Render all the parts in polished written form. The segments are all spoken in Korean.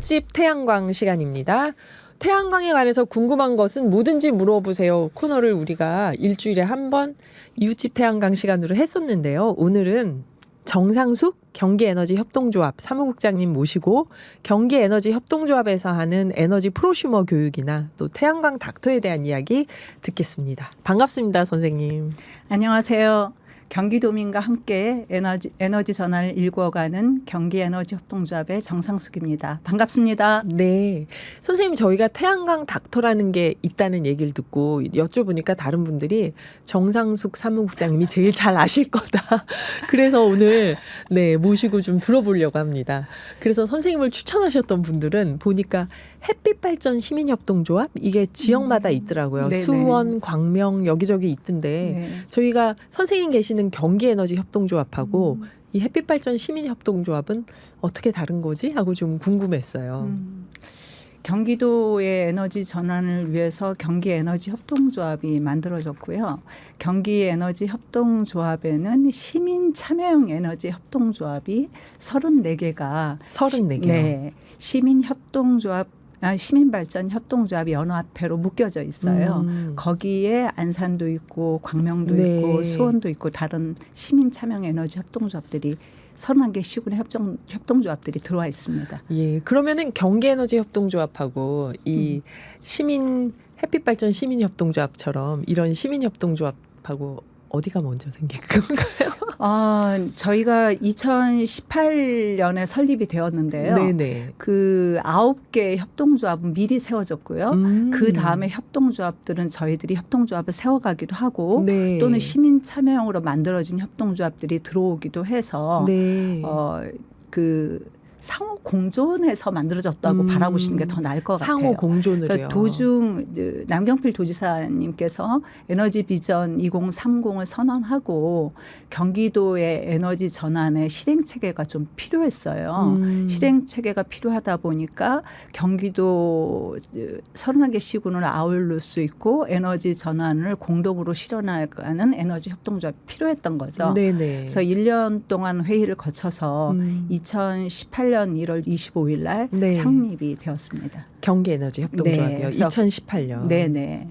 이웃집 태양광 시간입니다. 태양광에 관해서 궁금한 것은 뭐든지 물어보세요 코너를 우리가 일주일에 한 번 이웃집 태양광 시간으로 했었는데요. 오늘은 정상숙 경기에너지협동조합 사무국장님 모시고 경기에너지협동조합에서 하는 에너지 프로슈머 교육이나 또 태양광 닥터에 대한 이야기 듣겠습니다. 반갑습니다, 선생님. 안녕하세요. 경기도민과 함께 에너지 전환을 일구어가는 경기에너지협동조합의 정상숙입니다. 반갑습니다. 네, 선생님 저희가 태양광 닥터라는 게 있다는 얘기를 듣고 여쭤보니까 다른 분들이 정상숙 사무국장님이 제일 잘 아실 거다. 그래서 오늘 모시고 좀 들어보려고 합니다. 그래서 선생님을 추천하셨던 분들은 보니까 햇빛발전 시민협동조합 이게 지역마다 있더라고요. 네네. 수원, 광명 여기저기 있던데 네. 저희가 선생님 계시는 경기에너지협동조합하고 이 햇빛발전 시민협동조합은 어떻게 다른 거지? 하고 좀 궁금했어요. 경기도의 에너지 전환을 위해서 경기에너지협동조합이 만들어졌고요. 경기에너지협동조합에는 시민 참여형 에너지협동조합이 34개가 34개요. 네, 시민발전협동조합이 연합회로 묶여져 있어요. 거기에 안산도 있고 광명도 네. 있고 수원도 있고 다른 시민 참여형 에너지 협동조합들이 31개 시군의 협동조합들이 들어와 있습니다. 예, 그러면은 경기에너지협동조합하고 이 시민 햇빛발전 시민협동조합처럼 이런 시민협동조합하고 어디가 먼저 생긴 건가요? 저희가 2018년에 설립이 되었는데요. 네네. 그 9개 협동조합은 미리 세워졌고요. 그 다음에 협동조합들은 저희들이 협동조합을 세워가기도 하고 네. 또는 시민 참여형으로 만들어진 협동조합들이 들어오기도 해서 네. 상호 공존해서 만들어졌다고 바라보시는 게 더 나을 것 같아요. 상호 공존을요. 도중 남경필 도지사님께서 에너지 비전 2030을 선언하고 경기도의 에너지 전환의 실행 체계가 좀 필요했어요. 실행 체계가 필요하다 보니까 경기도 31개 시군을 아울릴 수 있고 에너지 전환을 공동으로 실현하는 에너지 협동조합이 필요했던 거죠. 네네. 그래서 1년 동안 회의를 거쳐서 2018년 1월 25일 날 네. 창립이 되었습니다. 경기에너지협동조합이요. 네. 2018년. 네네.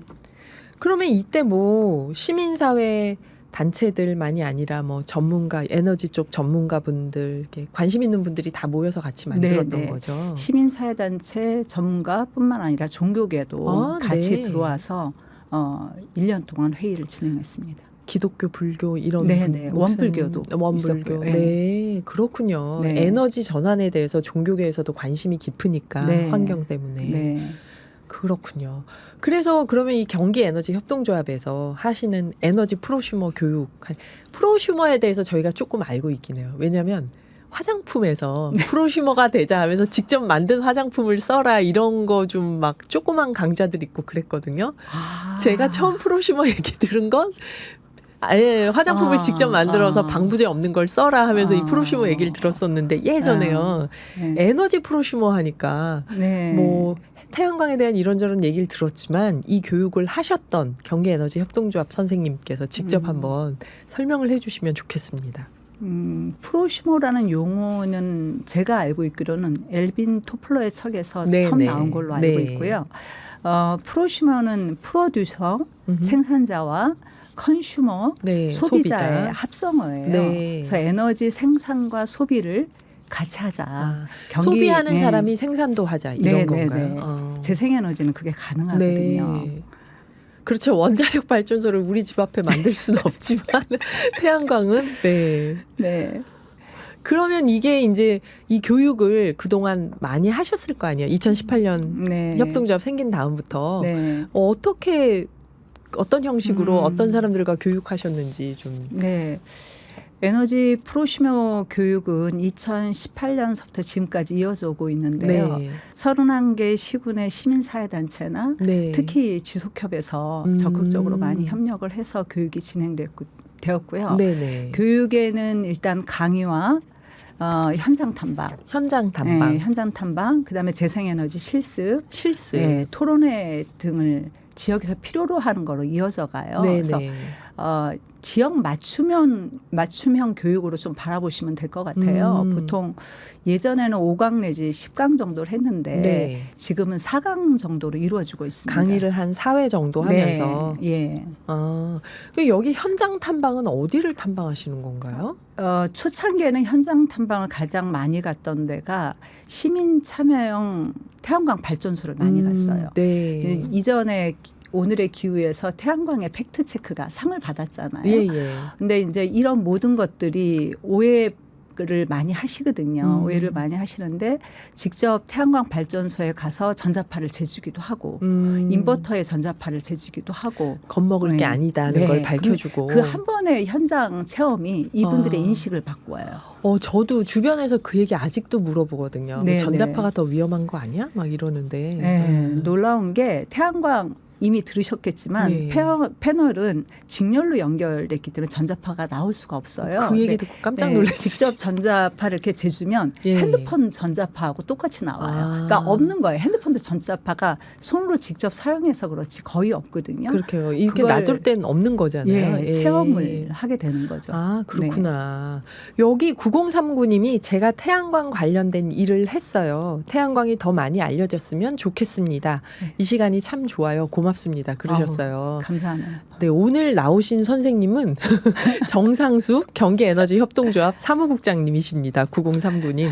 그러면 이때 뭐 시민사회 단체들만이 아니라 뭐 전문가, 에너지 쪽 전문가분들, 이렇게 관심 있는 분들이 다 모여서 같이 만들었던 네네. 거죠. 시민사회단체 전문가뿐만 아니라 종교계도 같이 네. 들어와서 1년 동안 회의를 진행했습니다. 기독교, 불교 이런 네네. 목사님, 원불교도 원불교. 있었고요. 네, 그렇군요. 네. 에너지 전환에 대해서 종교계에서도 관심이 깊으니까 네. 환경 때문에. 네. 그렇군요. 그래서 그러면 이 경기에너지협동조합에서 하시는 에너지 프로슈머 교육, 프로슈머에 대해서 저희가 조금 알고 있긴 해요. 왜냐하면 화장품에서 프로슈머가 되자 하면서 직접 만든 화장품을 써라 이런 거 좀 막 조그만 강좌들 있고 그랬거든요. 제가 처음 프로슈머 얘기 들은 건 아예 화장품을 직접 만들어서 방부제 없는 걸 써라 하면서 이 프로슈머 얘기를 들었었는데 예전에요. 네. 에너지 프로슈머 하니까 네. 뭐 태양광에 대한 이런저런 얘기를 들었지만 이 교육을 하셨던 경기에너지협동조합 선생님께서 직접 한번 설명을 해주시면 좋겠습니다. 프로슈머라는 용어는 제가 알고 있기로는 엘빈 토플러의 책에서 네, 처음 네. 나온 걸로 알고 네. 있고요. 프로슈머는 프로듀서, 생산자와 컨슈머, 네, 소비자의 소비자. 합성어예요. 네. 그래서 에너지 생산과 소비를 같이 하자. 소비하는 네. 사람이 생산도 하자 이런 네, 건가요? 네, 네. 재생에너지는 그게 가능하거든요. 네. 그렇죠. 원자력 발전소를 우리 집 앞에 만들 수는 없지만 태양광은 네. 네. 그러면 이게 이제 이 교육을 그동안 많이 하셨을 거 아니에요. 2018년 네. 협동조합 생긴 다음부터 네. 어떤 형식으로 어떤 사람들과 교육하셨는지 좀. 네. 에너지 프로슈머 교육은 2018년서부터 지금까지 이어져 오고 있는데요. 네. 31개 시군의 시민사회단체나 네. 특히 지속협에서 적극적으로 많이 협력을 해서 교육이 진행되었고요. 네네. 교육에는 일단 강의와 현장 탐방, 현장 탐방, 네, 현장 탐방, 그다음에 재생에너지 실습, 실습. 네, 토론회 등을 지역에서 필요로 하는 거로 이어져 가요. 네네. 그래서 지역 맞춤형 교육으로 좀 바라보시면 될 것 같아요. 보통 예전에는 5강 내지 10강 정도를 했는데 네. 지금은 4강 정도로 이루어지고 있습니다. 강의를 한 4회 정도 하면서. 네. 예. 여기 현장 탐방은 어디를 탐방하시는 건가요? 초창기에는 현장 탐방을 가장 많이 갔던 데가 시민 참여형 태양광 발전소를 많이 갔어요. 네. 이전에 오늘의 기후에서 태양광의 팩트 체크가 상을 받았잖아요. 예. 근데 이제 이런 모든 것들이 오해를 많이 하시거든요. 오해를 많이 하시는데 직접 태양광 발전소에 가서 전자파를 재주기도 하고 인버터에 전자파를 재주기도 하고 겁먹을 게 아니다는 걸 밝혀주고 그 한 번의 현장 체험이 이분들의 인식을 바꾸어요. 저도 주변에서 그 얘기 아직도 물어보거든요. 네, 전자파가 더 위험한 거 아니야? 막 이러는데. 네, 놀라운 게 태양광 이미 들으셨겠지만 네. 패널은 직렬로 연결됐기 때문에 전자파가 나올 수가 없어요. 그 얘기 듣고 깜짝 놀랐어요. 직접 전자파를 이렇게 재주면 예. 핸드폰 전자파하고 똑같이 나와요. 그러니까 없는 거예요. 핸드폰도 전자파가 손으로 직접 사용해서 그렇지 거의 없거든요. 그렇게요. 이렇게 그걸 놔둘 땐 없는 거잖아요. 예, 체험을 하게 되는 거죠. 그렇구나. 여기 9039님이 제가 태양광 관련된 일을 했어요. 태양광이 더 많이 알려졌으면 좋겠습니다. 이 시간이 참 좋아요. 고맙습니다. 그러셨어요. 감사하네요. 네, 오늘 나오신 선생님은 정상숙 경기에너지협동조합 사무국장님이십니다. 9039님.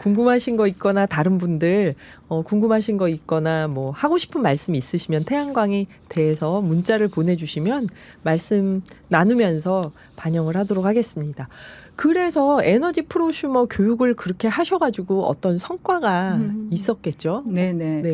궁금하신 거 있거나 다른 분들 궁금하신 거 있거나 뭐 하고 싶은 말씀 있으시면 태양광에 대해서 문자를 보내주시면 말씀 나누면서 반영을 하도록 하겠습니다. 그래서 에너지 프로슈머 교육을 그렇게 하셔가지고 어떤 성과가 있었겠죠? 네네. 네.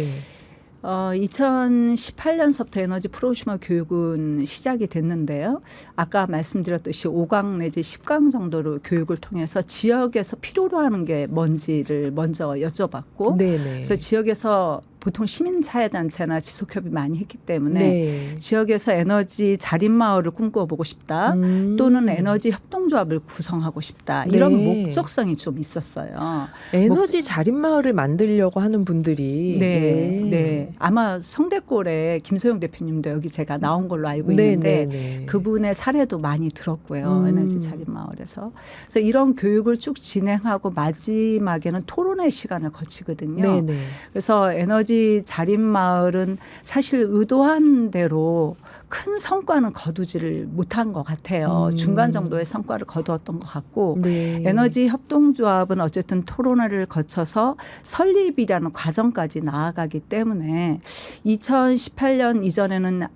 2018년서부터 에너지 프로슈머 교육은 시작이 됐는데요. 아까 말씀드렸듯이 5강 내지 10강 정도로 교육을 통해서 지역에서 필요로 하는 게 뭔지를 먼저 여쭤봤고 네네. 그래서 지역에서 보통 시민사회단체나 지속협의 많이 했기 때문에 네. 지역에서 에너지 자립마을을 꿈꿔보고 싶다 또는 에너지 협동조합을 구성하고 싶다 이런 네. 목적성이 좀 있었어요. 에너지 자립마을을 만들려고 하는 분들이 네. 아마 성대골에 김소영 대표님도 여기 제가 나온 걸로 알고 있는데 그분의 사례도 많이 들었고요. 에너지 자립마을에서. 그래서 이런 교육을 쭉 진행하고 마지막에는 토론회 시간을 거치거든요. 네네. 그래서 에너지 자립마을은 사실 의도한 대로 큰 성과는 거두지를 못한 것 같아요. 중간 정도의 성과를 거두었던 것 같고 네. 에너지 협동조합은 어쨌든 토론회를 거쳐서 설립이라는 과정까지 나아가기 때문에 2018년 이전에는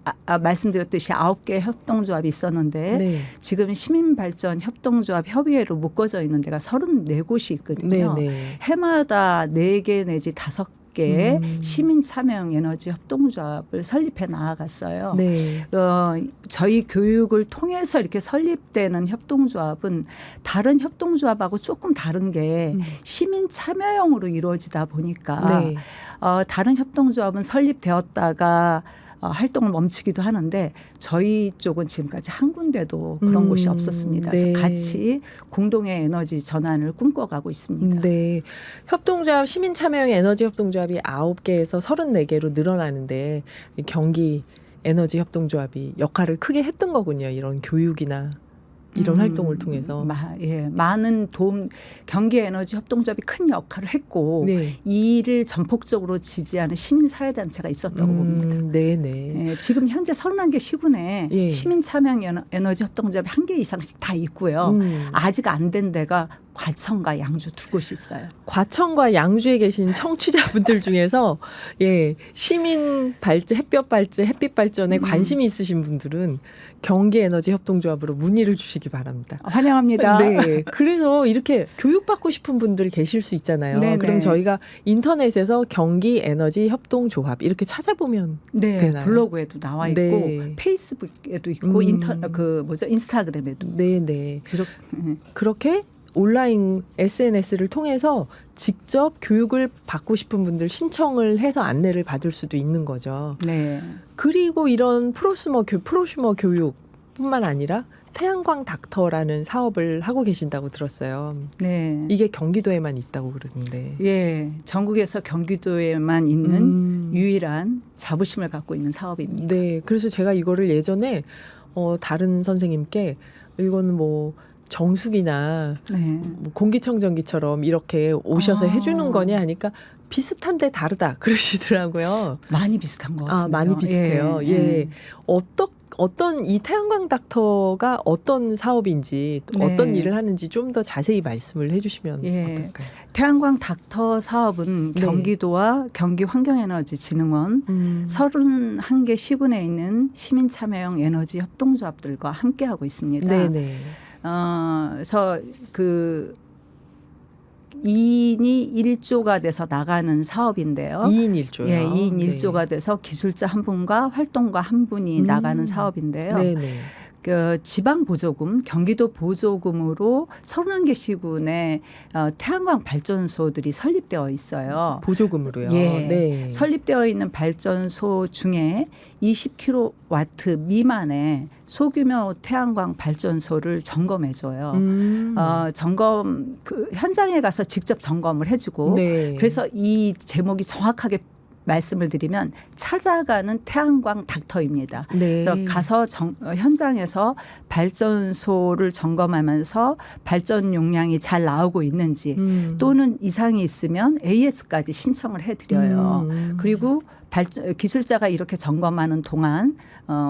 말씀드렸듯이 9개 협동조합이 있었는데 네. 지금 시민발전 협동조합 협의회로 묶어져 있는 데가 34곳이 있거든요. 네네. 해마다 4개 내지 5개 시민 참여형 에너지 협동조합을 설립해 나아갔어요. 네. 저희 교육을 통해서 이렇게 설립되는 협동조합은 다른 협동조합하고 조금 다른 게 시민 참여형으로 이루어지다 보니까 네. 다른 협동조합은 설립되었다가 활동을 멈추기도 하는데 저희 쪽은 지금까지 한 군데도 그런 곳이 없었습니다. 네. 그래서 같이 공동의 에너지 전환을 꿈꿔가고 있습니다. 네. 협동조합 시민참여형 에너지 협동조합이 9개에서 34개로 늘어나는데 경기 에너지 협동조합이 역할을 크게 했던 거군요. 이런 교육이나 이런 활동을 통해서. 많은 도움 경기 에너지 협동조합이 큰 역할을 했고 네. 이 일을 전폭적으로 지지하는 시민사회단체가 있었다고 봅니다. 네네. 지금 현재 31개 시군에 예. 시민참여형 에너지 협동조합이 1개 이상씩 다 있고요. 아직 안 된 데가 과천과 양주 2곳이 있어요. 과천과 양주에 계신 청취자분들 중에서 시민 발전, 햇빛 발전에 관심이 있으신 분들은 경기 에너지 협동조합으로 문의를 주시기 바랍니다. 환영합니다. 네. 그래서 이렇게 교육받고 싶은 분들이 계실 수 있잖아요. 네네. 그럼 저희가 인터넷에서 경기 에너지 협동조합 이렇게 찾아보면 되나요? 블로그에도 나와 있고 네. 페이스북에도 있고 인스타그램에도. 네네. 그렇게 온라인 SNS를 통해서 직접 교육을 받고 싶은 분들 신청을 해서 안내를 받을 수도 있는 거죠. 네. 그리고 이런 프로슈머 교육뿐만 아니라 태양광 닥터라는 사업을 하고 계신다고 들었어요. 네. 이게 경기도에만 있다고 그러는데. 예, 전국에서 경기도에만 있는 유일한 자부심을 갖고 있는 사업입니다. 네, 그래서 제가 이거를 예전에 다른 선생님께 이건 뭐 정수기나 네. 뭐 공기청정기처럼 이렇게 오셔서 해주는 거냐 하니까 비슷한데 다르다 그러시더라고요. 많이 비슷한 것 같아요. 많이 비슷해요. 예. 어떤 이 태양광 닥터가 어떤 사업인지 어떤 일을 하는지 좀 더 자세히 말씀을 해주시면 어떨까요? 태양광 닥터 사업은 경기도와 경기환경에너지진흥원 31개 시군에 있는 시민참여형 에너지 협동조합들과 함께하고 있습니다. 네네. 그래서 2인이 1조가 돼서 나가는 사업인데요. 2인 1조요? 예, 2인 1조가 돼서 기술자 한 분과 활동가 한 분이 나가는 사업인데요. 네네. 그 지방 보조금, 경기도 보조금으로 31개 시군에 태양광 발전소들이 설립되어 있어요. 보조금으로요? 예. 네. 설립되어 있는 발전소 중에 20kW 미만의 소규모 태양광 발전소를 점검해줘요. 현장에 가서 직접 점검을 해주고 그래서 이 제목이 정확하게 말씀을 드리면 찾아가는 태양광 닥터입니다. 그래서 가서 현장에서 발전소를 점검하면서 발전 용량이 잘 나오고 있는지 또는 이상이 있으면 AS까지 신청을 해드려요. 그리고 기술자가 이렇게 점검하는 동안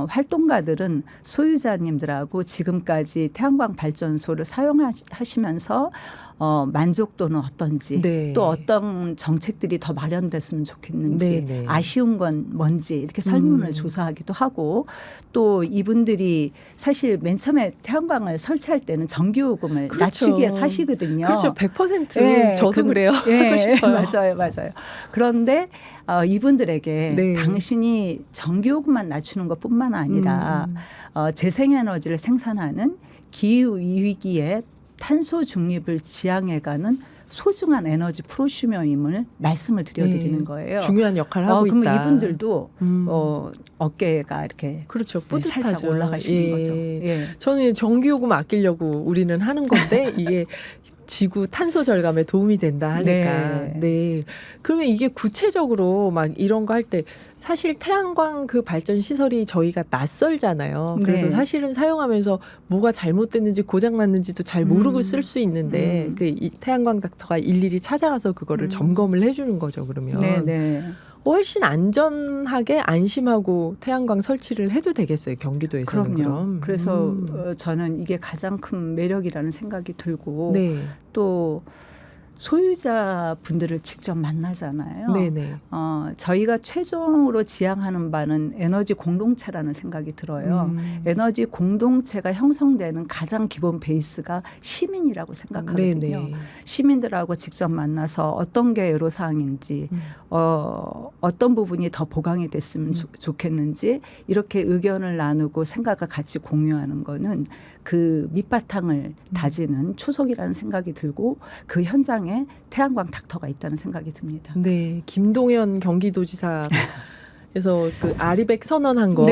활동가들은 소유자님들하고 지금까지 태양광 발전소를 사용하시면서 만족도는 어떤지 또 어떤 정책들이 더 마련됐으면 좋겠는지 아쉬운 건 뭔지 이렇게 설문을 조사하기도 하고 또 이분들이 사실 맨 처음에 태양광을 설치할 때는 전기요금을 낮추기 위해 사시거든요. 그렇죠. 100% 저도 그래요. 맞아요. 그런데 이분들에게 당신이 전기요금만 낮추는 것뿐만 아니라 재생에너지를 생산하는 기후위기에 탄소 중립을 지향해가는 소중한 에너지 프로슈머임을 말씀을 드려드리는 거예요. 중요한 역할을 하고 있다. 그러면 이분들도 어깨가 이렇게 그렇죠. 뿌듯하죠. 살짝 올라가시는 거죠. 저는 전기요금 아끼려고 우리는 하는 건데 이게 지구 탄소 절감에 도움이 된다 하니까. 그러면 이게 구체적으로 막 이런 거 할 때 사실 태양광 그 발전 시설이 저희가 낯설잖아요. 그래서 사실은 사용하면서 뭐가 잘못됐는지 고장났는지도 잘 모르고 쓸 수 있는데 이 태양광 닥터가 일일이 찾아가서 그거를 점검을 해주는 거죠. 그러면. 훨씬 안전하게 안심하고 태양광 설치를 해도 되겠어요. 경기도에서는. 그럼요. 그래서 저는 이게 가장 큰 매력이라는 생각이 들고 또 소유자분들을 직접 만나잖아요. 저희가 최종으로 지향하는 바는 에너지 공동체라는 생각이 들어요. 에너지 공동체가 형성되는 가장 기본 베이스가 시민이라고 생각하거든요. 시민들하고 직접 만나서 어떤 게 애로사항인지 어떤 부분이 더 보강이 됐으면 좋겠는지 이렇게 의견을 나누고 생각을 같이 공유하는 거는 그 밑바탕을 다지는 초석이라는 생각이 들고 그 현장에 태양광 닥터가 있다는 생각이 듭니다. 김동연 경기도지사에서 그 아리백 선언한 거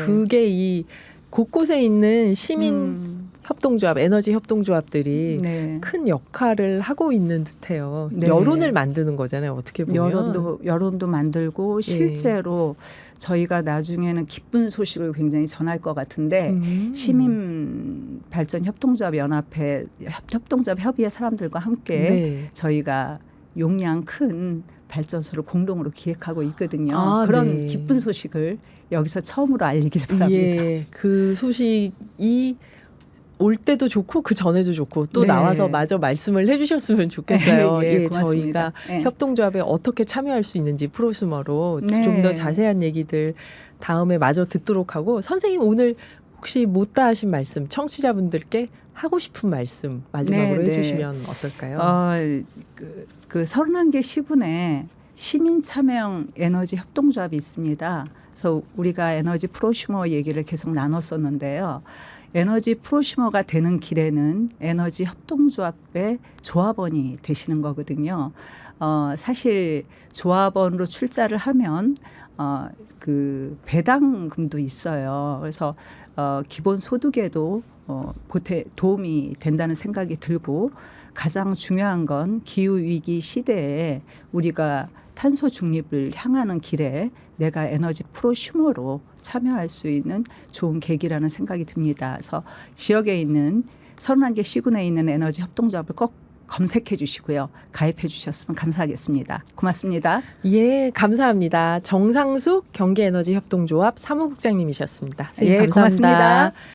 그게 이 곳곳에 있는 시민 협동조합, 에너지 협동조합들이 큰 역할을 하고 있는 듯해요. 여론을 만드는 거잖아요. 어떻게 보면. 여론도 만들고 실제로 저희가 나중에는 기쁜 소식을 굉장히 전할 것 같은데 시민 발전 협동조합 연합회 협동조합 협의회 사람들과 함께 저희가 용량 큰 발전소를 공동으로 기획하고 있거든요. 그런 기쁜 소식을 여기서 처음으로 알리길 바랍니다. 그 소식이 올 때도 좋고 그 전에도 좋고 또 나와서 마저 말씀을 해주셨으면 좋겠어요. 저희가 협동조합에 어떻게 참여할 수 있는지 프로슈머로 좀 더 자세한 얘기들 다음에 마저 듣도록 하고 선생님 오늘 혹시 못다 하신 말씀 청취자분들께 하고 싶은 말씀 마지막으로 해주시면 어떨까요? 그 31개 시군에 시민 참여형 에너지 협동조합이 있습니다. 그래서 우리가 에너지 프로슈머 얘기를 계속 나눴었는데요. 에너지 프로슈머가 되는 길에는 에너지 협동조합의 조합원이 되시는 거거든요. 사실 조합원으로 출자를 하면 그 배당금도 있어요. 그래서 기본 소득에도 도움이 된다는 생각이 들고 가장 중요한 건 기후 위기 시대에 우리가 탄소 중립을 향하는 길에 내가 에너지 프로슈머로 참여할 수 있는 좋은 계기라는 생각이 듭니다. 그래서 지역에 있는 31개 시군에 있는 에너지 협동조합을 꼭 검색해 주시고요. 가입해 주셨으면 감사하겠습니다. 고맙습니다. 예, 감사합니다. 정상숙 경기에너지협동조합 사무국장님이셨습니다. 선생님, 예, 감사합니다. 고맙습니다.